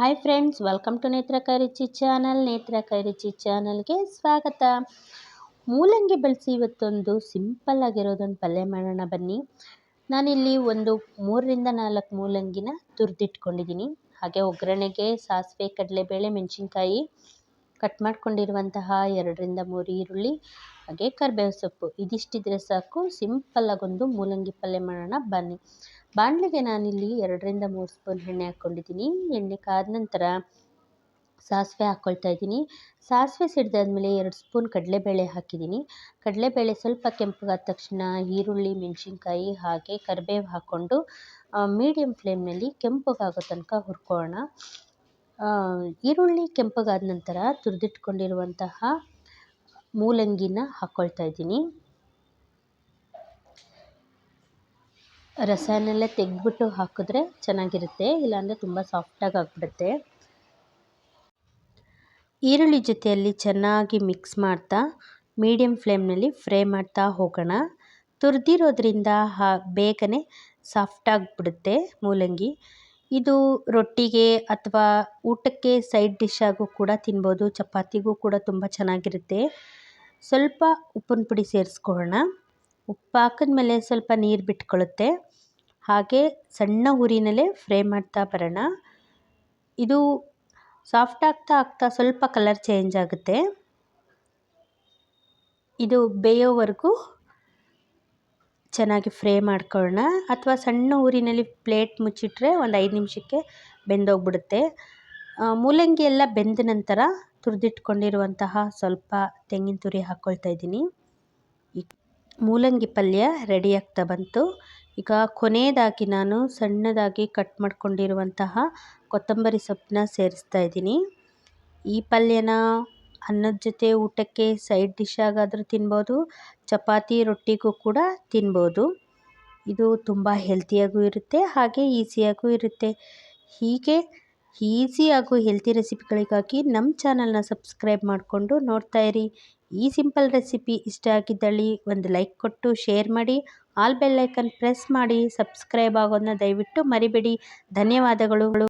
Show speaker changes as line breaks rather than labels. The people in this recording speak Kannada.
ಹಾಯ್ ಫ್ರೆಂಡ್ಸ್, ವೆಲ್ಕಮ್ ಟು ನೇತ್ರ ಕೈ ರುಚಿ ಚಾನಲ್. ನೇತ್ರ ಕೈ ರುಚಿ ಚಾನಲ್ಗೆ ಸ್ವಾಗತ. ಮೂಲಂಗಿ ಬಳಸಿ ಇವತ್ತೊಂದು ಸಿಂಪಲ್ ಆಗಿರೋದೊಂದು ಪಲ್ಯ ಮಾಡೋಣ ಬನ್ನಿ. ನಾನಿಲ್ಲಿ ಒಂದು 3ರಿಂದ 4 ಮೂಲಂಗಿನ ತುರಿದಿಟ್ಕೊಂಡಿದ್ದೀನಿ. ಹಾಗೆ ಒಗ್ಗರಣೆಗೆ ಸಾಸಿವೆ, ಕಡಲೆಬೇಳೆ, ಮೆಣಸಿನ್ಕಾಯಿ, ಕಟ್ ಮಾಡ್ಕೊಂಡಿರುವಂತಹ 2ರಿಂದ 3 ಈರುಳ್ಳಿ, ಹಾಗೆ ಕರಿಬೇವು ಸೊಪ್ಪು ಇದಿಷ್ಟಿದ್ರೆ ಸಾಕು. ಸಿಂಪಲ್ಲಾಗೊಂದು ಮೂಲಂಗಿ ಪಲ್ಯ ಮಾಡೋಣ ಬನ್ನಿ. ಬಾಣಲೆಗೆ ನಾನಿಲ್ಲಿ 2ರಿಂದ 3 ಸ್ಪೂನ್ ಎಣ್ಣೆ ಹಾಕ್ಕೊಂಡಿದ್ದೀನಿ. ಎಣ್ಣೆ ಕಾದ ನಂತರ ಸಾಸಿವೆ ಹಾಕ್ಕೊಳ್ತಾ ಇದ್ದೀನಿ. ಸಾಸಿವೆ ಸಿಡಿದಾದ್ಮೇಲೆ 2 ಸ್ಪೂನ್ ಕಡಲೆಬೇಳೆ ಹಾಕಿದ್ದೀನಿ. ಕಡಲೆಬೇಳೆ ಸ್ವಲ್ಪ ಕೆಂಪಗಾದ ತಕ್ಷಣ ಈರುಳ್ಳಿ, ಮೆಣಸಿನ್ಕಾಯಿ ಹಾಗೆ ಕರಿಬೇವು ಹಾಕ್ಕೊಂಡು ಮೀಡಿಯಮ್ ಫ್ಲೇಮ್ನಲ್ಲಿ ಕೆಂಪಗಾಗೋ ತನಕ ಹುರ್ಕೊಳ್ಳೋಣ. ಈರುಳ್ಳಿ ಕೆಂಪಗಾದ ನಂತರ ತುರಿದಿಟ್ಕೊಂಡಿರುವಂತಹ ಮೂಲಂಗಿನ ಹಾಕ್ಕೊಳ್ತಾ ಇದ್ದೀನಿ. ರಸನೆಲ್ಲ ತೆಗೆದ್ಬಿಟ್ಟು ಹಾಕಿದ್ರೆ ಚೆನ್ನಾಗಿರುತ್ತೆ, ಇಲ್ಲಾಂದರೆ ತುಂಬ ಸಾಫ್ಟಾಗಿ ಆಗಿಬಿಡುತ್ತೆ. ಈರುಳ್ಳಿ ಜೊತೆಯಲ್ಲಿ ಚೆನ್ನಾಗಿ ಮಿಕ್ಸ್ ಮಾಡ್ತಾ ಮೀಡಿಯಮ್ ಫ್ಲೇಮ್ನಲ್ಲಿ ಫ್ರೈ ಮಾಡ್ತಾ ಹೋಗೋಣ. ತುರಿದಿರೋದ್ರಿಂದ ಬೇಗನೆ ಸಾಫ್ಟಾಗಿಬಿಡುತ್ತೆ ಮೂಲಂಗಿ. ಇದು ರೊಟ್ಟಿಗೆ ಅಥವಾ ಊಟಕ್ಕೆ ಸೈಡ್ ಡಿಶ್ ಆಗು ಕೂಡ ತಿನ್ಬೋದು, ಚಪಾತಿಗೂ ಕೂಡ ತುಂಬ ಚೆನ್ನಾಗಿರುತ್ತೆ. ಸ್ವಲ್ಪ ಉಪ್ಪಿನ ಪುಡಿ ಸೇರಿಸ್ಕೊಳ್ಳೋಣ. ಉಪ್ಪು ಹಾಕಿದ್ಮೇಲೆ ಸ್ವಲ್ಪ ನೀರು ಬಿಟ್ಕೊಳ್ಳುತ್ತೆ. ಹಾಗೆ ಸಣ್ಣ ಉರಿನಲ್ಲೇ ಫ್ರೈ ಮಾಡ್ತಾ ಬರೋಣ. ಇದು ಸಾಫ್ಟ್ ಆಗ್ತಾ ಸ್ವಲ್ಪ ಕಲರ್ ಚೇಂಜ್ ಆಗುತ್ತೆ. ಇದು ಬೇಯೋವರೆಗೂ ಚೆನ್ನಾಗಿ ಫ್ರೈ ಮಾಡ್ಕೊಳ್ಳೋಣ. ಅಥವಾ ಸಣ್ಣ ಊರಿನಲ್ಲಿ ಪ್ಲೇಟ್ ಮುಚ್ಚಿಟ್ರೆ ಒಂದು 5 ನಿಮಿಷಕ್ಕೆ ಬೆಂದೋಗ್ಬಿಡುತ್ತೆ. ಮೂಲಂಗಿ ಎಲ್ಲ ಬೆಂದ ನಂತರ ತುರಿದಿಟ್ಕೊಂಡಿರುವಂತಹ ಸ್ವಲ್ಪ ತೆಂಗಿನ ತುರಿ ಹಾಕ್ಕೊಳ್ತಾ ಇದ್ದೀನಿ. ಮೂಲಂಗಿ ಪಲ್ಯ ರೆಡಿ ಆಗ್ತಾ ಬಂತು. ಈಗ ಕೊನೆಯದಾಗಿ ನಾನು ಸಣ್ಣದಾಗಿ ಕಟ್ ಮಾಡ್ಕೊಂಡಿರುವಂತಹ ಕೊತ್ತಂಬರಿ ಸೊಪ್ಪನ್ನ ಸೇರಿಸ್ತಾ ಇದ್ದೀನಿ. ಈ ಪಲ್ಯನ ಅನ್ನದ ಜೊತೆ ಊಟಕ್ಕೆ ಸೈಡ್ ಡಿಶ್ ಆಗಾದರೂ ತಿನ್ಬೋದು, ಚಪಾತಿ ರೊಟ್ಟಿಗೂ ಕೂಡ ತಿನ್ಬೋದು. ಇದು ತುಂಬ ಹೆಲ್ತಿಯಾಗೂ ಇರುತ್ತೆ, ಹಾಗೆ ಈಸಿಯಾಗೂ ಇರುತ್ತೆ. ಹೀಗೆ ಈಸಿ ಹಾಗೂ ಹೆಲ್ತಿ ರೆಸಿಪಿಗಳಿಗಾಗಿ ನಮ್ಮ ಚಾನಲ್ನ ಸಬ್ಸ್ಕ್ರೈಬ್ ಮಾಡಿಕೊಂಡು ನೋಡ್ತಾ ಇರಿ. ಈ ಸಿಂಪಲ್ ರೆಸಿಪಿ ಇಷ್ಟ ಆಗಿದ್ದಲ್ಲಿ ಒಂದು ಲೈಕ್ ಕೊಟ್ಟು ಶೇರ್ ಮಾಡಿ, ಆಲ್ ಬೆಲ್ ಐಕನ್ ಪ್ರೆಸ್ ಮಾಡಿ ಸಬ್ಸ್ಕ್ರೈಬ್ ಆಗೋದನ್ನ ದಯವಿಟ್ಟು ಮರಿಬೇಡಿ. ಧನ್ಯವಾದಗಳು.